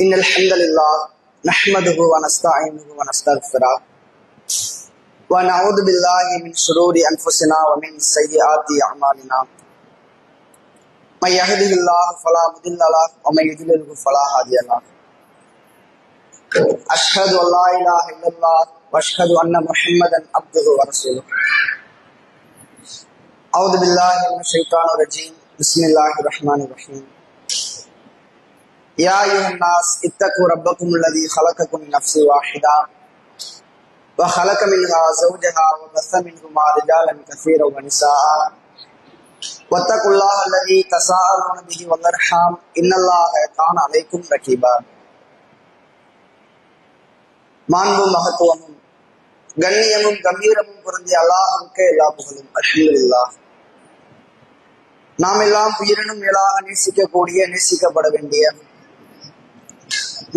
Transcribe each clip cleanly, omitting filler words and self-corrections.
إن الحمد لله نحمده ونستعينه ونستغفره ونعوذ بالله من شرور أنفسنا ومن سيئات أعمالنا من يهده الله فلا مضل له ومن يضلل فلا هادي له أشهد أن لا إله إلا الله وأشهد أن محمدا عبده ورسوله أعوذ بالله من الشيطان الرجيم بسم الله الرحمن الرحيم يا أيها الناس اتقوا ربكم الذي خلقكم من نفس واحدة وخلق منها زوجها وبث منهما رجالا كثيرا ونساء واتقوا الله الذي تساءلون به والأرحام إن الله كان عليكم رقيبا. மாண்பும் மகத்துவமும் கண்ணியமும் கம்பீரமும் பொருந்திய அல்லாஹ்வுக்கே எல்லா புகழும். அல்ஹம்துலில்லாஹ். நாம் எல்லாம் உயிரினும் மேலாக நேசிக்கக்கூடிய நேசிக்கப்பட வேண்டிய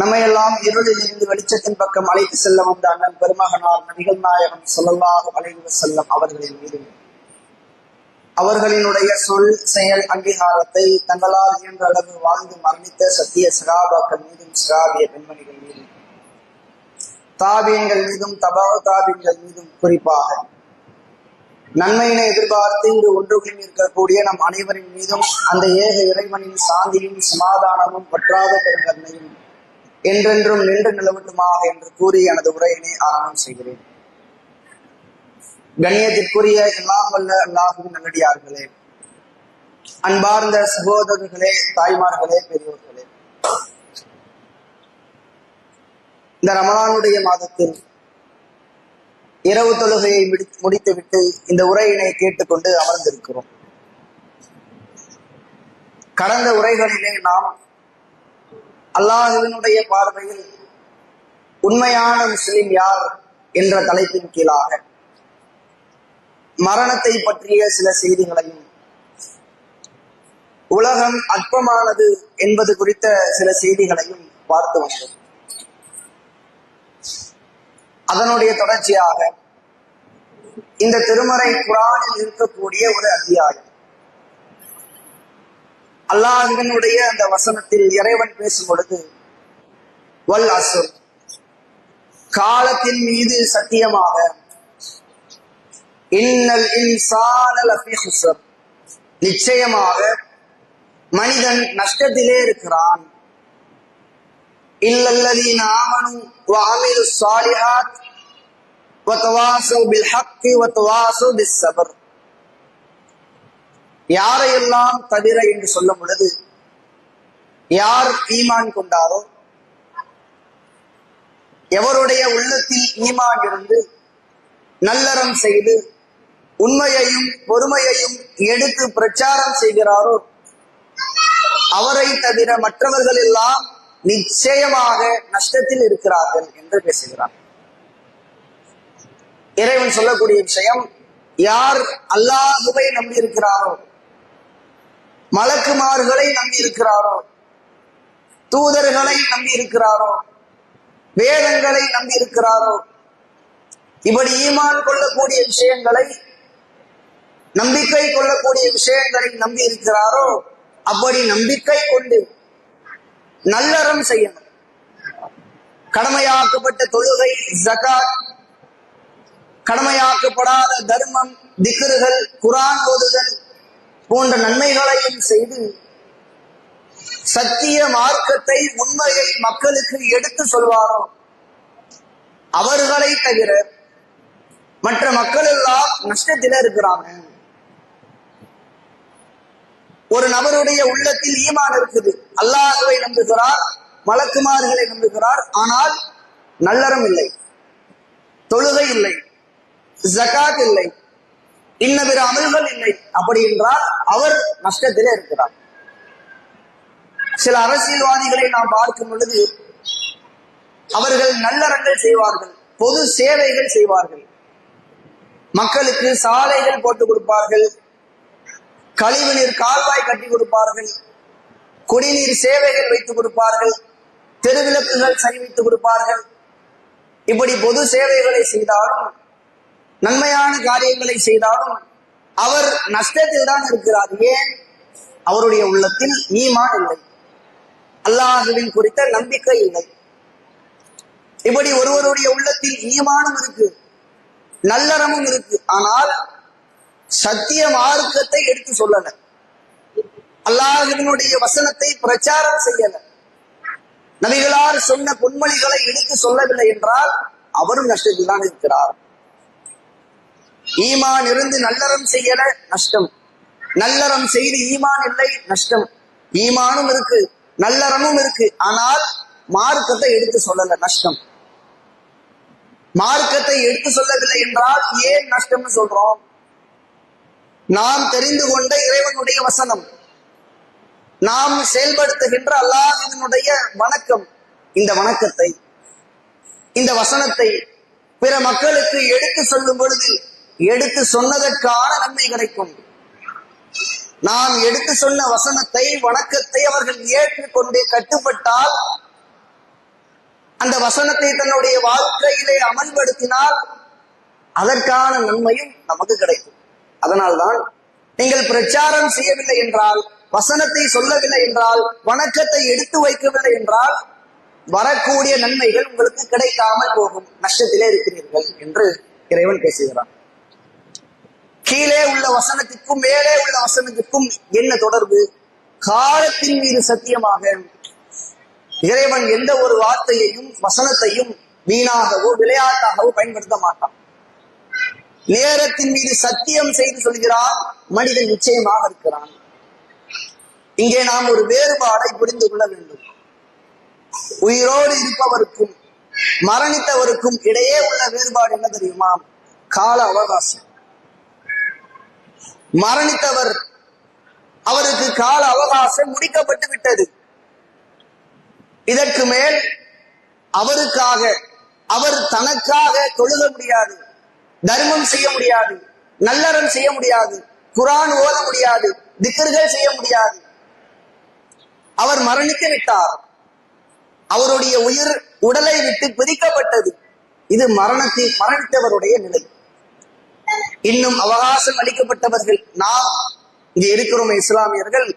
நம்மை எல்லாம் இருளில் இருந்து வெளிச்சத்தின் பக்கம் அழைத்து செல்ல வந்த அண்ணன் பெருமகனார் நபிகள் நாயகம் ஸல்லல்லாஹு அலைஹி வஸல்லம் அவர்களின் மீது அவர்களினுடைய சொல் செயல் அங்கீகாரத்தை தங்களால் இயன்ற அளவு வாழ்ந்து மரணித்த சத்திய சகாபாக்கள் மீதும் சகாபிய பெண்மணிகள் மீதும் தாபியங்கள் மீதும் தாபியங்கள் மீதும் குறிப்பாக நன்மையினை எதிர்பார்த்து இங்கு ஒன்றுகளில் இருக்கக்கூடிய நம் அனைவரின் மீதும் அந்த ஏக இறைவனின் சாந்தியும் சமாதானமும் பற்றாத பெருங்கருணையும் என்றென்றும் நின்று நிலவட்டுமாக என்று கூறி எனது உரையினை ஆரம்பம் செய்கிறேன். கண்ணியத்திற்குரிய எல்லாம் வல்ல அல்லாஹ்வின் நல்லடியார்களே, அன்பார்ந்த சகோதரர்களே, தாய்மார்களே, பெரியோர்களே, இந்த ரமலானுடைய மாதத்தில் இரவு தொழுகையை முடித்துவிட்டு இந்த உரையினை கேட்டுக்கொண்டு அமர்ந்திருக்கிறோம். கடந்த உரைகளிலே நாம் அல்லாஹ்வினுடைய பார்வையில் உண்மையான முஸ்லிம் யார் என்ற தலைப்பின் கீழாக மரணத்தை பற்றிய சில செய்திகளையும் உலகம் அற்பமானது என்பது குறித்த சில செய்திகளையும் பார்த்து வந்தோம். அதனுடைய தொடர்ச்சியாக இந்த திருமறை குர்ஆனில் இருக்கக்கூடிய ஒரு அத்தியாயம், அல்லாஹ்வினுடைய அந்த வசனத்தில் இறைவன் பேசும் பொழுது வல் அஸ்ர், காலத்தின் மீது சத்தியமாக, இன்னல் இன்சான லஃபீ ஹுஸ்ர், நிச்சயமாக மனிதன் நஷ்டத்திலே இருக்கிறான், இல்லல்லதீன ஆமனு வஅமிலு ஸாலிஹாத் வதவாஸவ் பில் ஹக்கி வதவாஸவ் பிஸ் ஸப்ர், யாரையெல்லாம் தவிர என்று சொல்லும் பொழுது யார் ஈமான் கொண்டாரோ, எவருடைய உள்ளத்தில் ஈமான் இருந்து நல்லறம் செய்து உண்மையையும் பொறுமையையும் எடுத்து பிரச்சாரம் செய்கிறாரோ அவரை தவிர மற்றவர்கள் எல்லாம் நிச்சயமாக நஷ்டத்தில் இருக்கிறார்கள் என்று பேசுகிறார். இறைவன் சொல்லக்கூடிய விஷயம், யார் அல்லாஹ்வை நம்பி இருக்கிறாரோ, மலக்குமார்களை நம்பி இருக்கிறாரோ, தூதர்களை நம்பி இருக்கிறாரோ, வேதங்களை நம்பி இருக்கிறாரோ, இப்படி ஈமான் கொள்ளக்கூடிய விஷயங்களை, நம்பிக்கை கொள்ளக்கூடிய விஷயங்களை நம்பி இருக்கிறாரோ, அப்படி நம்பிக்கை கொண்டு நல்லறம் செய்யணும். கடமையாக்கப்பட்ட தொழுகை, ஜகாத், கடமையாக்கப்படாத தர்மம், திக்ருகள், குர்ஆன் ஓதுதல் போன்ற நன்மைகளையும் செய்து சத்திய மார்க்கத்தை, உண்மையை மக்களுக்கு எடுத்து சொல்வாரோ அவர்களை தவிர மற்ற மக்கள் எல்லாம் நஷ்டத்தில இருக்கிறாங்க. ஒரு நபருடைய உள்ளத்தில் ஈமான் இருக்குது, அல்லாஹ்வை நம்புகிறார், மலக்குமார்களை நம்புகிறார், ஆனால் நல்லறம் இல்லை, தொழுகை இல்லை, ஜகாத் இல்லை, இன்ன பிற அமல்கள் இல்லை. அப்படி என்றால் அவர் நஷ்டத்திலே இருக்கிறார். சில அரசியல்வாதிகளை நாம் பார்க்கும் பொழுது அவர்கள் நல்லறங்கள் செய்வார்கள், பொது சேவைகள் செய்வார்கள், மக்களுக்கு சாலைகள் போட்டு கொடுப்பார்கள், கழிவுநீர் கால்வாய் கட்டி கொடுப்பார்கள், குடிநீர் சேவைகள் வைத்துக் கொடுப்பார்கள், தெருவிளக்குகள் சரி வைத்துக் கொடுப்பார்கள். இப்படி பொது சேவைகளை செய்தாலும் நன்மையான காரியங்களை செய்தாலும் அவர் நஷ்டத்தில் தான் இருக்கிறார். ஏன்? அவருடைய உள்ளத்தில் ஈமான் இல்லை. அல்லாஹுவின் குறித்த நம்பிக்கை இல்லை. இப்படி ஒருவருடைய உள்ளத்தில் ஈமானும் இருக்கு, நல்லறமும் இருக்கு, ஆனால் சத்திய மார்க்கத்தை எடுத்து சொல்லல, அல்லாஹுவினுடைய வசனத்தை பிரச்சாரம் செய்யல, நபிகளார் சொன்ன பொன்மொழிகளை எடுத்து சொல்லவில்லை என்றால் அவரும் நஷ்டத்தில் தான் இருக்கிறார். ஈமான் இருந்து நல்லறம் செய்யல நஷ்டம், நல்லறம் செய்து ஈமான் இல்லை நஷ்டம். ஈமானும் இருக்கு, நல்லறமும் இருக்கு, ஆனால் மார்க்கத்தை எடுத்து சொல்லல நஷ்டம். மார்க்கத்தை எடுத்து சொல்லவில்லை என்றால் ஏன் நஷ்டம்னு சொல்றோம்? நாம் தெரிந்து கொண்ட இறைவனுடைய வசனம், நாம் செயல்படுத்துகின்ற அல்லாஹ்வினுடைய வணக்கம், இந்த வணக்கத்தை, இந்த வசனத்தை பிற மக்களுக்கு எடுத்து சொல்லும் பொழுது எடுத்து சொன்னதற்கான நன்மை கிடைக்கும். நாம் எடுத்து சொன்ன வசனத்தை, வணக்கத்தை அவர்கள் ஏற்றுக்கொண்டு கட்டுப்பட்டால், அந்த வசனத்தை தன்னுடைய வாழ்க்கையிலே அமல்படுத்தினால் அதற்கான நன்மையும் நமக்கு கிடைக்கும். அதனால்தான் நீங்கள் பிரச்சாரம் செய்யவில்லை என்றால், வசனத்தை சொல்லவில்லை என்றால், வணக்கத்தை எடுத்து வைக்கவில்லை என்றால் வரக்கூடிய நன்மைகள் உங்களுக்கு கிடைக்காமல் போகும், நஷ்டத்திலே இருக்கிறீர்கள் என்று இறைவன் பேசுகிறான். கீழே உள்ள வசனத்திற்கும் மேலே உள்ள வசனத்திற்கும் என்ன தொடர்பு? காலத்தின் மீது சத்தியமாக இறைவன் எந்த ஒரு வார்த்தையையும் வசனத்தையும் வீணாகவோ விளையாட்டாகவோ பயன்படுத்த மாட்டான். நேரத்தின் மீது சத்தியம் செய்து சொல்கிறான், மனிதன் நிச்சயமாக இருக்கிறான். இங்கே நாம் ஒரு வேறுபாடை புரிந்து கொள்ள வேண்டும். உயிரோடு இருப்பவருக்கும் மரணித்தவருக்கும் இடையே உள்ள வேறுபாடு என்ன தெரியுமா? கால அவகாசம். மரணித்தவர், அவருக்கு கால அவகாசம் முடிக்கப்பட்டு விட்டது. இதற்கு மேல் அவருக்காக, அவர் தனக்காக தொழுக முடியாது, தர்மம் செய்ய முடியாது, நல்லறம் செய்ய முடியாது, குர்ஆன் ஓத முடியாது, திக்ர்கள் செய்ய முடியாது. அவர் மரணித்து விட்டார், அவருடைய உயிர் உடலை விட்டு பிரிக்கப்பட்டது. இது மரணித்தவருடைய நிலை. இன்னும் அவகாசம் அளிக்கப்பட்டவர்கள் நாம் இங்கே இருக்கிறோம் இஸ்லாமியர்கள்,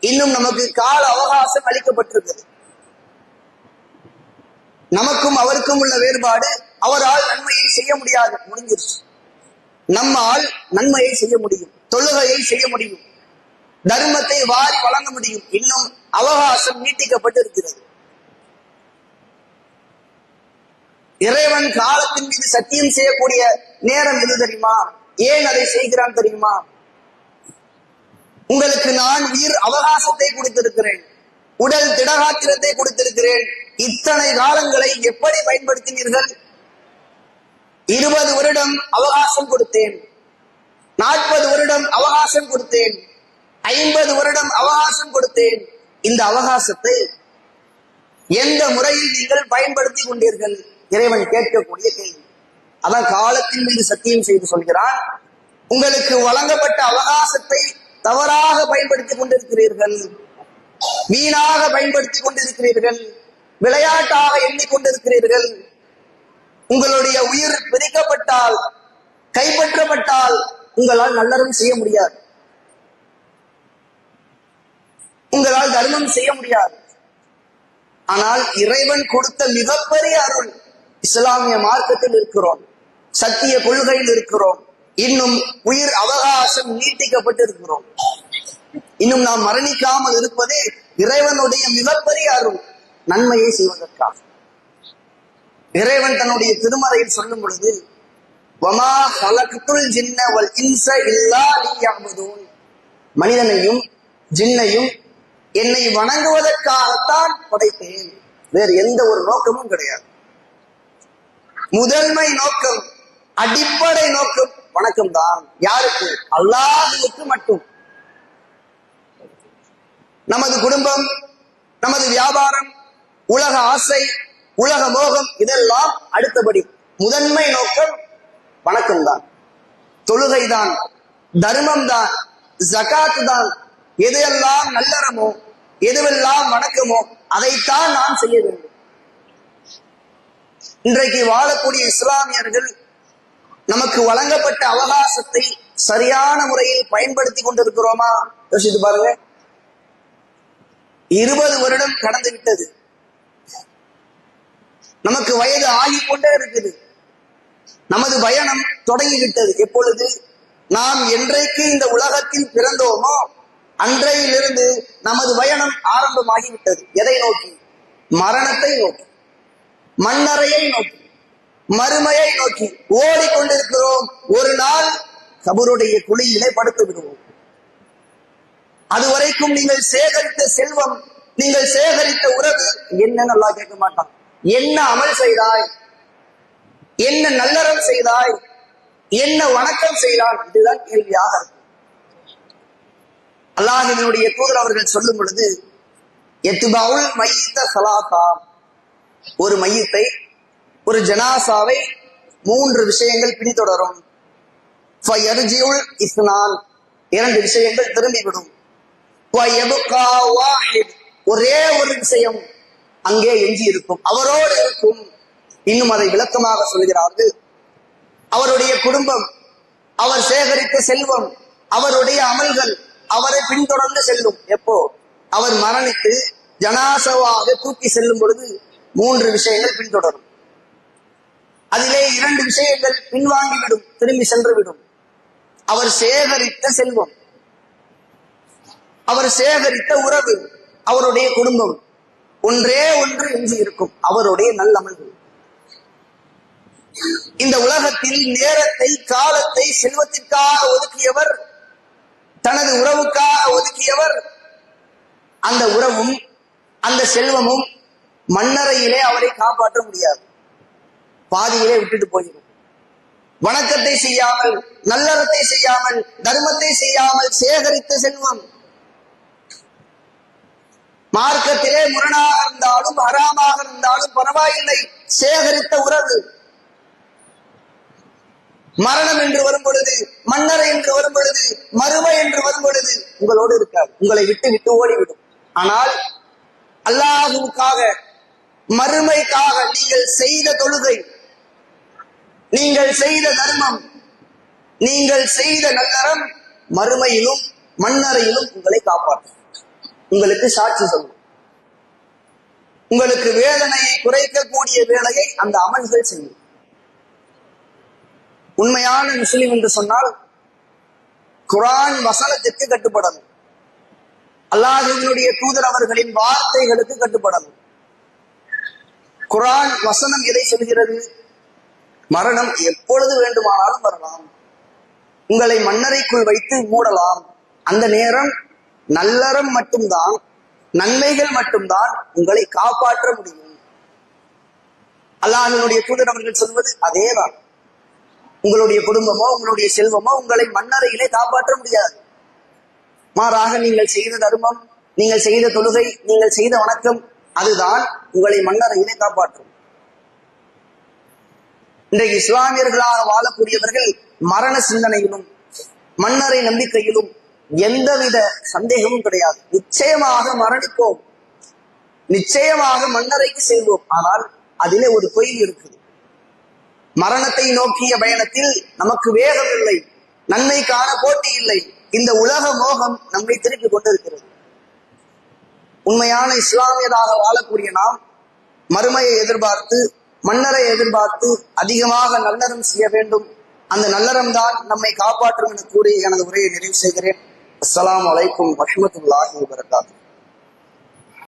இன்னும் நமக்கு கால அவகாசம் அளிக்கப்பட்டிருக்கிறது. நமக்கும் அவருக்கும் உள்ள வேறுபாடு, அவரால் நன்மையை செய்ய முடியாது, முடிஞ்சிருச்சு. நம்மால் நன்மையை செய்ய முடியும், தொழுகையை செய்ய முடியும், தர்மத்தை வாரி வழங்க முடியும். இன்னும் அவகாசம் நீட்டிக்கப்பட்டு இருக்கிறது. இறைவன் காலத்தின் மீது சத்தியம் செய்யக்கூடிய நேரம் எது தெரியுமா? ஏன் அதை செய்கிறான் தெரியுமா? உங்களுக்கு நான் உயிர் அவகாசத்தை கொடுத்திருக்கிறேன், உடல் திடகாத்திரத்தை கொடுத்திருக்கிறேன். இத்தனை காலங்களை எப்படி பயன்படுத்தினீர்கள்? 20 வருடம் அவகாசம் கொடுத்தேன், 40 வருடம் அவகாசம் கொடுத்தேன், 50 வருடம் அவகாசம் கொடுத்தேன். இந்த அவகாசத்தை எந்த முறையில் நீங்கள் பயன்படுத்தி கொண்டீர்கள்? இறைவன் கேட்கக்கூடிய கேள்வி. அதான் காலத்தின் மீது சத்தியம் செய்து சொல்கிறான், உங்களுக்கு வழங்கப்பட்ட அவகாசத்தை தவறாக பயன்படுத்திக் கொண்டிருக்கிறீர்கள், வீணாக பயன்படுத்திக் கொண்டிருக்கிறீர்கள், விளையாட்டாக எண்ணிக்கொண்டிருக்கிறீர்கள். உங்களுடைய உயிர் பிரிக்கப்பட்டால், கைப்பற்றப்பட்டால் உங்களால் நல்லறம் செய்ய முடியாது, உங்களால் தர்மம் செய்ய முடியாது. ஆனால் இறைவன் கொடுத்த மிகப்பெரிய அருள், இஸ்லாமிய மார்க்கத்தில் இருக்கிறோம், சத்திய கொள்கையில் இருக்கிறோம், இன்னும் உயிர் அவகாசம் நீட்டிக்கப்பட்டு இருக்கிறோம், இன்னும் நாம் மரணிக்காமல் இருப்பதே இறைவனுடைய மிகப்பெரிய அருள், நன்மையை செய்வதற்காக. இறைவன் தன்னுடைய திருமறையில் சொல்லும் பொழுது, வமா ஹலக்துல் ஜின்ன வல் இன்ஸ இல்லா லியஅ்புதூன், மனிதனையும் ஜின்னையும் என்னை வணங்குவதற்காகத்தான் படைத்தேன், வேறு எந்த ஒரு நோக்கமும் கிடையாது. முதன்மை நோக்கம், அடிப்படை நோக்கம் வணக்கம் தான். யாருக்கு? அல்லாஹ்வுக்கு மட்டும். நமது குடும்பம், நமது வியாபாரம், உலக ஆசை, உலக மோகம் இதெல்லாம் அடுத்தபடி. முதன்மை நோக்கம் வணக்கம் தான், தொழுகை தான், தர்மம் தான், ஜகாத் தான். எதையெல்லாம் நல்லறமோ, எதுவெல்லாம் வணக்கமோ அதைத்தான் நாம் செய்ய வேண்டும். இன்றைக்கு வாழக்கூடிய இஸ்லாமியர்கள் நமக்கு வழங்கப்பட்ட அவகாசத்தை சரியான முறையில் பயன்படுத்தி கொண்டிருக்கிறோமா? யோசித்து பாருங்க. 20 வருடம் கடந்து விட்டது. நமக்கு வயது ஆகிக்கொண்டே இருக்குது. நமது பயணம் தொடங்கிவிட்டது. எப்பொழுது நாம் என்றைக்கு இந்த உலகத்தில் பிறந்தோமோ அன்றையிலிருந்து நமது பயணம் ஆரம்பமாகிவிட்டது. எதை நோக்கி? மரணத்தை நோக்கி, மண்ணறையை நோக்கி, மறுமையை நோக்கி ஓடிக்கொண்டிருக்கிறோம். ஒரு நாள் கபருடைய குழியிலே படுத்து விடுவோம். அதுவரைக்கும் நீங்கள் சேகரித்த செல்வம், நீங்கள் சேகரித்த உறவு என்ன நல்லா கேட்க மாட்டான். என்ன அமல் செய்தாய், என்ன நல்லறம் செய்தாய், என்ன வணக்கம் செய்தாய், இதுதான் கேள்வியாக இருக்கும். அல்லாஹ்வினுடைய தூதர் அவர்கள் சொல்லும் பொழுது, எத்துபவுல் மையித்த சலாத்தா, ஒரு மையத்தை, ஒரு ஜனாசாவை 3 விஷயங்கள் பின்தொடரும். இஸ்னான், 2 விஷயங்கள் திரும்பிவிடும். ஒரே ஒரு விஷயம் அங்கே எஞ்சி இருக்கும், அவரோடு இருக்கும். இன்னும் அதை விளக்கமாக சொல்கிறார்கள். அவருடைய குடும்பம், அவர் சேகரித்த செல்வம், அவருடைய அமல்கள் அவரை பின்தொடர்ந்து செல்லும். எப்போ? அவர் மரணித்து ஜனாசாவாக தூக்கி செல்லும் பொழுது 3 விஷயங்கள் பின்தொடரும். அதிலே 2 விஷயங்கள் பின்வாங்கிவிடும், திரும்பி சென்றுவிடும். அவர் சேகரித்த செல்வம், அவர் சேகரித்த உறவு, அவருடைய குடும்பம், ஒன்றே ஒன்று எஞ்சி இருக்கும், அவருடைய நல்லமல்கள். இந்த உலகத்தில் நேரத்தை, காலத்தை செல்வத்திற்காக ஒதுக்கியவர், தனது உறவுக்காக ஒதுக்கியவர், அந்த உறவும் அந்த செல்வமும் மண்ணறையிலே அவரை காப்பாற்ற முடியாது, பாதியிலே விட்டுட்டு போயிடும். வணக்கத்தை செய்யாமல், நல்லறத்தை செய்யாமல், தர்மத்தை செய்யாமல் சேகரித்த செல்வம் மார்க்கத்திலே முரணாக இருந்தாலும் ஹராமாக இருந்தாலும் பரவாயில்லை, சேகரித்த உறவு மரணம் என்று வரும் பொழுது, மன்னரை என்று வரும் பொழுது, மறுமை என்று வரும் பொழுது உங்களோடு இருக்காது, உங்களை விட்டு விட்டு ஓடிவிடும். ஆனால் அல்லாஹ்வுக்காக, மறுமைக்காக நீங்கள் செய்த தொழுகை, நீங்கள் செய்த தர்மம், நீங்கள் செய்த நல்லறம் மறுமையிலும் மண்ணறையிலும் உங்களை காப்பாற்றும், உங்களுக்கு சாட்சி சொல்லும். உங்களுக்கு வேதனையை குறைக்கக்கூடிய வேலையை அந்த அமல்கள் செய்யும். உண்மையான முஸ்லிம் என்று சொன்னால் குர்ஆன் வசனத்திற்கு கட்டுப்படணும், அல்லாஹ்வினுடைய தூதர் அவர்களின் வார்த்தைகளுக்கு கட்டுப்படணும். குர்ஆன் வசனம் எதை சொல்கிறது? மரணம் எப்பொழுது வேண்டுமானாலும் வரலாம், உங்களை மண்ணறைக்குள் வைத்து மூடலாம். அந்த நேரம் நல்லறம் மட்டும்தான், நன்மைகள் மட்டும்தான் உங்களை காப்பாற்ற முடியும். அல்லாஹ்வினுடைய தூதர் அவர்கள் சொல்வது அதேதான். உங்களுடைய குடும்பமோ உங்களுடைய செல்வமோ உங்களை மண்ணறையிலே காப்பாற்ற முடியாது. மாறாக நீங்கள் செய்த தர்மம், நீங்கள் செய்த தொழுகை, நீங்கள் செய்த வணக்கம், அதுதான் உங்களை மண்ணறையிலே காப்பாற்றும். இன்றைக்கு இஸ்லாமியர்களாக வாழக்கூடியவர்கள் மரண சிந்தனையிலும் மண்ணறை நம்பிக்கையிலும் எந்தவித சந்தேகமும் கிடையாது. நிச்சயமாக மரணிப்போம், நிச்சயமாக மண்ணறைக்கு செல்வோம். ஆனால் அதிலே ஒரு பொய் இருக்குது. மரணத்தை நோக்கிய பயணத்தில் நமக்கு வேகம் இல்லை, நன்மைக்கான போட்டி இல்லை. இந்த உலக மோகம் நம்மை திருப்பி கொண்டிருக்கிறது. உண்மையான இஸ்லாமியராக வாழக்கூடிய நாம் மறுமையை எதிர்பார்த்து, மன்னரை எதிர்பார்த்து அதிகமாக நல்லறம் செய்ய வேண்டும். அந்த நல்லறம் தான் நம்மை காப்பாற்றும் என கூறி எனது உரையை நிறைவு செய்கிறேன். அஸ்ஸலாமு அலைக்கும் வரஹ்மத்துல்லாஹி வபரகாத்துஹு.